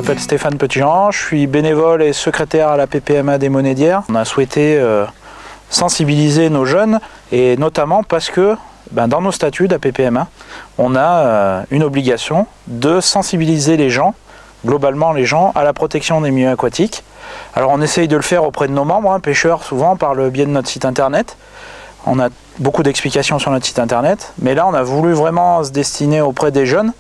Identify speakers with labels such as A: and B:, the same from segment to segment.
A: m'appelle Stéphane Petitjean, je suis bénévole et secrétaire à la PPMA des Monnaies d'Hyères. On a souhaité sensibiliser nos jeunes, et notamment parce que dans nos statuts de la PPMA, on a une obligation de sensibiliser les gens, globalement les gens, à la protection des milieux aquatiques. Alors on essaye de le faire auprès de nos membres, pêcheurs, souvent par le biais de notre site internet. On a beaucoup d'explications sur notre site internet, mais là on a voulu vraiment se destiner auprès des jeunes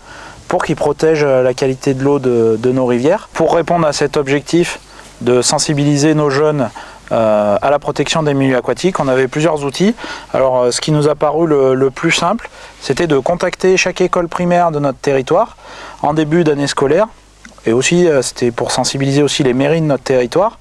A: pour qu'ils protègent la qualité de l'eau de nos rivières. Pour répondre à cet objectif de sensibiliser nos jeunes à la protection des milieux aquatiques, on avait plusieurs outils. Alors ce qui nous a paru le plus simple, c'était de contacter chaque école primaire de notre territoire en début d'année scolaire, et aussi c'était pour sensibiliser aussi les mairies de notre territoire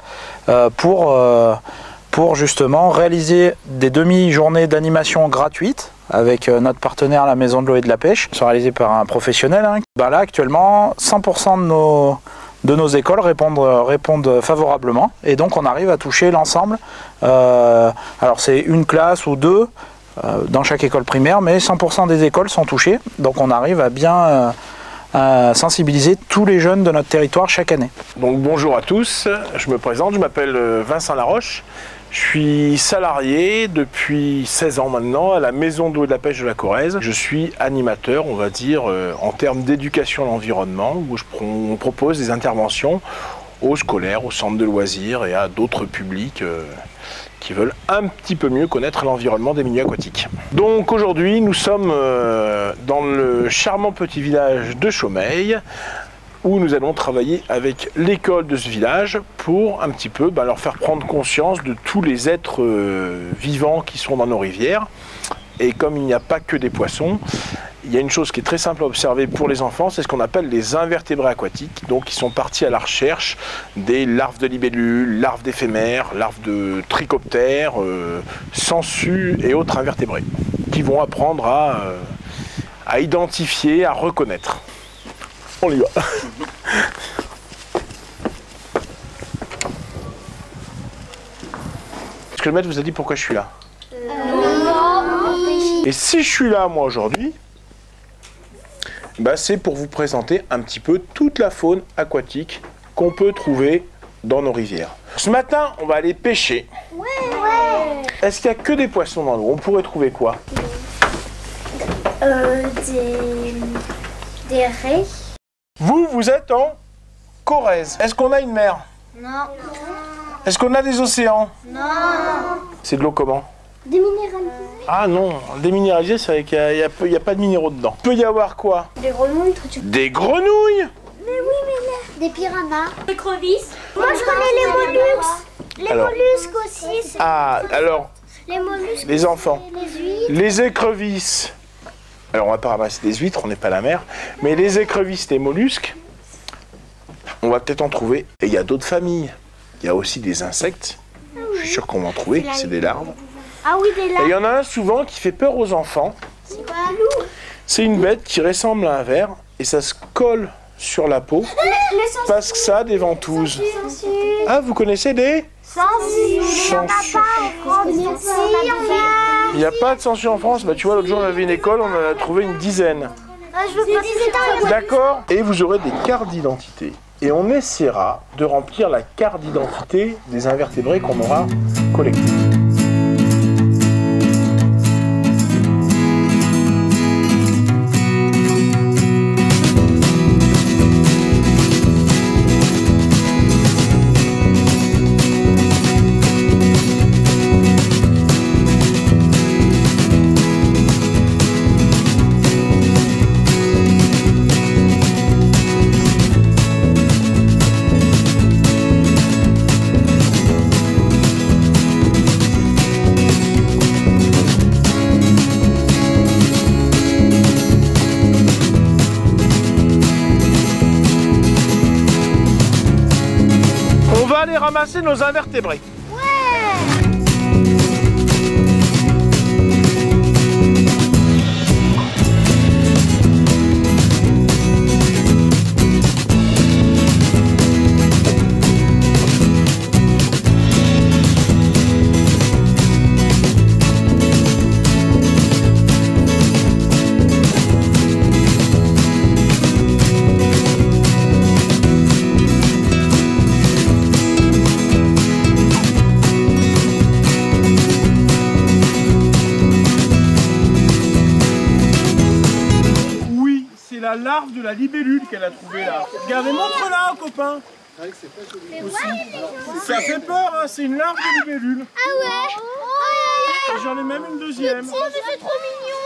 A: pour justement réaliser des demi-journées d'animation gratuites avec notre partenaire la Maison de l'eau et de la pêche, qui sont réalisées par un professionnel. Là actuellement 100% de nos écoles répondent favorablement, et donc on arrive à toucher l'ensemble. Alors c'est une classe ou deux dans chaque école primaire, mais 100% des écoles sont touchées, donc on arrive à bien sensibiliser tous les jeunes de notre territoire chaque année.
B: Donc bonjour à tous, je me présente, je m'appelle Vincent Laroche. Je suis salarié depuis 16 ans maintenant à la Maison d'eau et de la pêche de la Corrèze. Je suis animateur, on va dire, en termes d'éducation à l'environnement, où on propose des interventions aux scolaires, aux centres de loisirs et à d'autres publics qui veulent un petit peu mieux connaître l'environnement des milieux aquatiques. Donc aujourd'hui, nous sommes dans le charmant petit village de Chaumeil, où nous allons travailler avec l'école de ce village pour un petit peu leur faire prendre conscience de tous les êtres vivants qui sont dans nos rivières. Et comme il n'y a pas que des poissons, il y a une chose qui est très simple à observer pour les enfants, c'est ce qu'on appelle les invertébrés aquatiques. Donc ils sont partis à la recherche des larves de libellules, larves d'éphémères, larves de trichoptères, sangsues et autres invertébrés, qui vont apprendre à identifier, à reconnaître. On y va. Est-ce que le maître vous a dit pourquoi je suis là? Et si je suis là, moi, aujourd'hui, c'est pour vous présenter un petit peu toute la faune aquatique qu'on peut trouver dans nos rivières. Ce matin, on va aller pêcher. Ouais. Est-ce qu'il n'y a que des poissons dans l'eau? On pourrait trouver quoi?
C: Des raies.
B: Vous êtes en Corrèze. Est-ce qu'on a une mer?
C: Non.
B: Est-ce qu'on a des océans?
C: Non.
B: C'est de l'eau comment?
C: Déminéralisé.
B: Ah non, déminéralisé, c'est vrai qu'il n'y a pas de minéraux dedans. Il peut y avoir quoi?
C: Des grenouilles.
B: Des grenouilles?
C: Mais oui, mais des piranhas.
D: Des crevisses.
C: Moi, je connais les mollusques. Les mollusques aussi.
B: Ah, alors,
C: les mollusques.
B: les enfants.
C: Les huîtres.
B: Les écrevisses. Alors, on va pas ramasser des huîtres, on n'est pas à la mer. Mais les écrevisses, les mollusques, on va peut-être en trouver. Et il y a d'autres familles. Il y a aussi des insectes. Je suis sûr qu'on va en trouver. C'est des larves.
C: Ah oui, des larves.
B: Et il y en a un souvent qui fait peur aux enfants.
C: C'est quoi, un loup?
B: C'est une bête qui ressemble à un ver et ça se colle sur la peau parce que ça a des ventouses. Ah, vous connaissez des
C: sangsues.
B: Il n'y a pas de sangsues en France. Tu vois, l'autre jour, on avait une école, on en a trouvé une dizaine. D'accord. Et vous aurez des cartes d'identité. Et on essaiera de remplir la carte d'identité des invertébrés qu'on aura collectés. Aller ramasser nos invertébrés. larve de la libellule qu'elle a trouvée là. Regardez, montre-la aux copains. Ça fait peur, hein, c'est une larve de libellule.
C: Ah ouais.
B: J'en ai même une deuxième.
C: Oh, mais c'est trop mignon.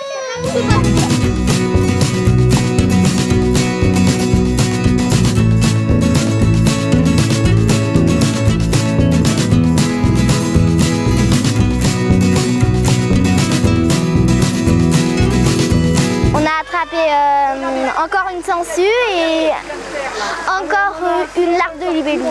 C: On a attrapé encore une sangsue et encore une larve de libellule.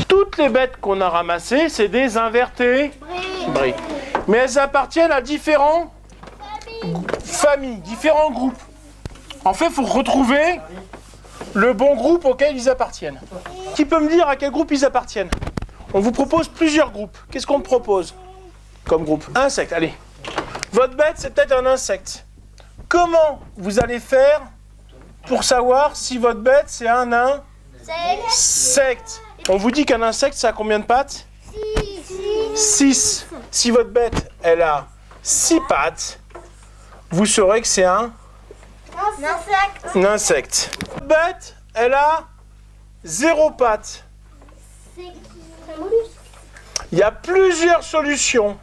B: Toutes les bêtes qu'on a ramassées, c'est des invertébrés. Mais elles appartiennent à différentes familles, différents groupes. En fait, il faut retrouver le bon groupe auquel ils appartiennent. Qui peut me dire à quel groupe ils appartiennent? On vous propose plusieurs groupes. Qu'est-ce qu'on te propose comme groupe? Insectes, allez. Votre bête, c'est peut-être un insecte. Comment vous allez faire pour savoir si votre bête, c'est un insecte? On vous dit qu'un insecte, ça a combien de pattes? 6. Si votre bête, elle a 6 pattes, vous saurez que c'est un insecte. Votre bête, elle a 0 pattes. Il y a plusieurs solutions.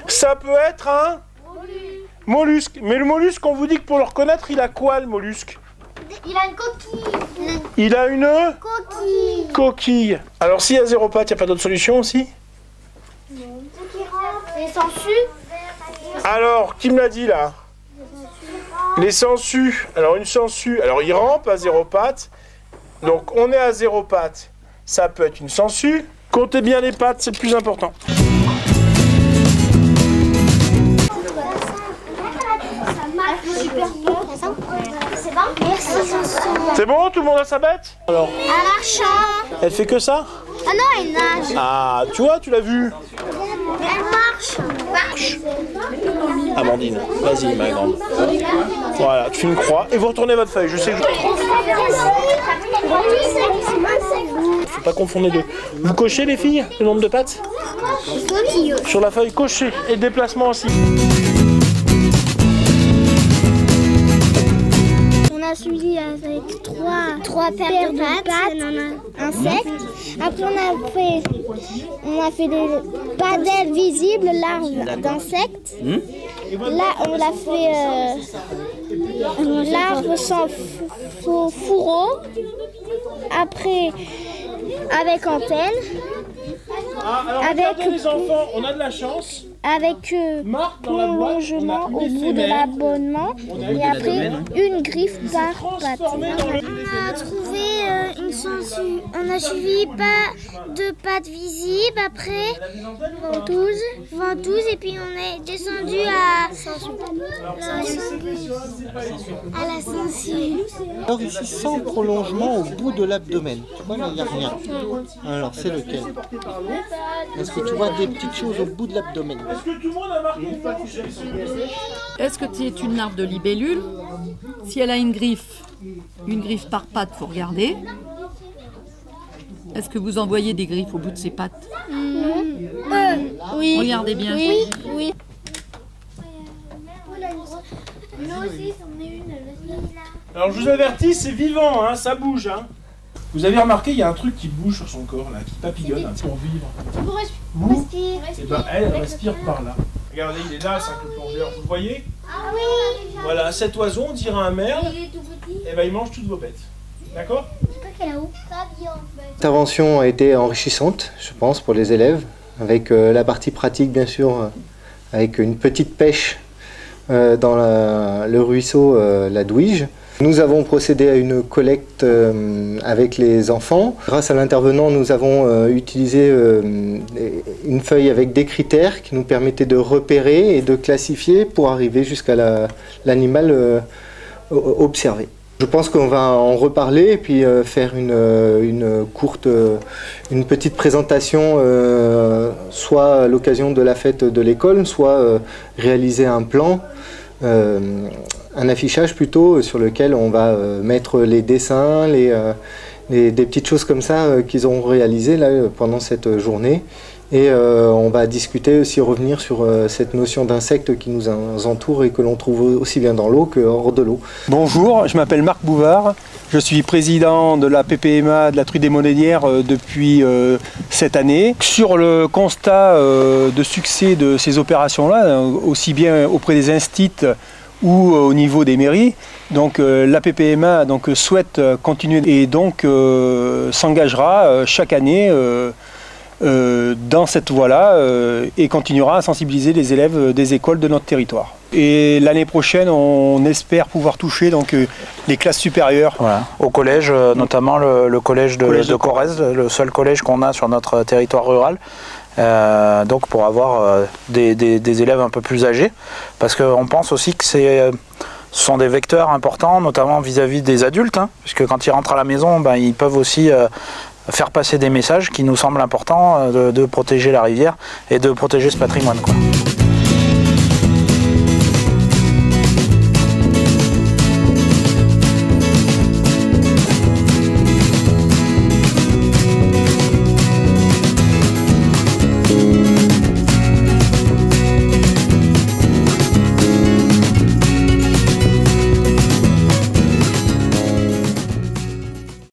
B: Ça peut être un mollusque. Mais le mollusque, on vous dit que pour le reconnaître, il a quoi le mollusque?
C: Il a une coquille.
B: Il a une coquille. Alors s'il y a 0 pattes, il n'y a pas d'autre solution aussi?
C: Non. Les sangsues.
B: Alors, qui me l'a dit là? Les sangsues. Alors une sangsue, alors il rampe à 0 pattes. Donc on est à 0 pattes. Ça peut être une sangsue. Comptez bien les pattes, c'est le plus important. C'est bon, tout le monde a sa bête? Alors,
C: Un marchand.
B: elle fait que ça?
C: Ah non, elle nage.
B: Ah, tu vois, tu l'as vu.
C: Elle marche.
B: Amandine, vas-y ma grande. Voilà, tu fais une croix et vous retournez votre feuille. Je sais que faut pas confondre les deux. Vous cochez les filles, le nombre de pattes? Sur la feuille, cochez. Et le déplacement aussi.
C: On a suivi avec trois paires de pattes, insectes. Après on a fait des pas d'ailes visibles, larves d'insectes. Là on a fait larves sans fourreau. Après avec antenne.
B: Alors, regardez les enfants, on a de la chance.
C: Avec prolongement au bout de l'abonnement et après une griffe par patte. On a trouvé une sangsue. On a suivi pas de pattes visibles, après ventouse et puis on est descendu à la sangsue.
D: Alors ici, sans prolongement au bout de l'abdomen. Tu vois, là, il n'y a rien. Alors, c'est lequel? Est-ce que tu vois des petites choses au bout de l'abdomen?
B: Est-ce que tout le monde a marqué une patte?
E: Est-ce que c'est une larve de libellule? Si elle a une griffe par patte, il faut regarder. Est-ce que vous en voyez des griffes au bout de ses pattes?
C: Oui.
E: Regardez bien.
C: Oui.
B: Alors je vous avertis, c'est vivant, hein, ça bouge. Hein. Vous avez remarqué, il y a un truc qui bouge sur son corps, là, qui papillonne hein, pour vivre. Vous, et ben, elle respire par là. Regardez, il est là, c'est un peu plongeur, vous le voyez?
C: Ah oui.
B: Voilà, cet oiseau, on dirait un merle,
C: Il est tout petit.
B: et ben il mange toutes vos bêtes. D'accord?
C: C'est quoi qu'elle a où?
D: L'intervention a été enrichissante, je pense, pour les élèves, avec la partie pratique, bien sûr, avec une petite pêche dans le ruisseau La Douige. Nous avons procédé à une collecte avec les enfants. Grâce à l'intervenant, nous avons utilisé une feuille avec des critères qui nous permettaient de repérer et de classifier pour arriver jusqu'à l'animal observé. Je pense qu'on va en reparler et puis faire une petite présentation, soit à l'occasion de la fête de l'école, soit réaliser un plan. Un affichage plutôt sur lequel on va mettre les dessins, des petites choses comme ça qu'ils ont réalisées là, pendant cette journée. Et on va discuter aussi, revenir sur cette notion d'insectes qui nous entourent et que l'on trouve aussi bien dans l'eau que hors de l'eau.
F: Bonjour, je m'appelle Marc Bouvard, je suis président de la PPMA de la Truie des Monédières depuis cette année. Sur le constat de succès de ces opérations-là, aussi bien auprès des instituts ou au niveau des mairies, donc la PPMA souhaite continuer et donc s'engagera chaque année dans cette voie-là et continuera à sensibiliser les élèves des écoles de notre territoire. Et l'année prochaine, on espère pouvoir toucher les classes supérieures.
A: Voilà. Au collège, notamment le collège de Corrèze, le seul collège qu'on a sur notre territoire rural. Donc pour avoir des élèves un peu plus âgés, parce qu'on pense aussi que ce sont des vecteurs importants, notamment vis-à-vis des adultes, puisque quand ils rentrent à la maison, ils peuvent aussi faire passer des messages qui nous semblent importants de protéger la rivière et de protéger ce patrimoine, quoi.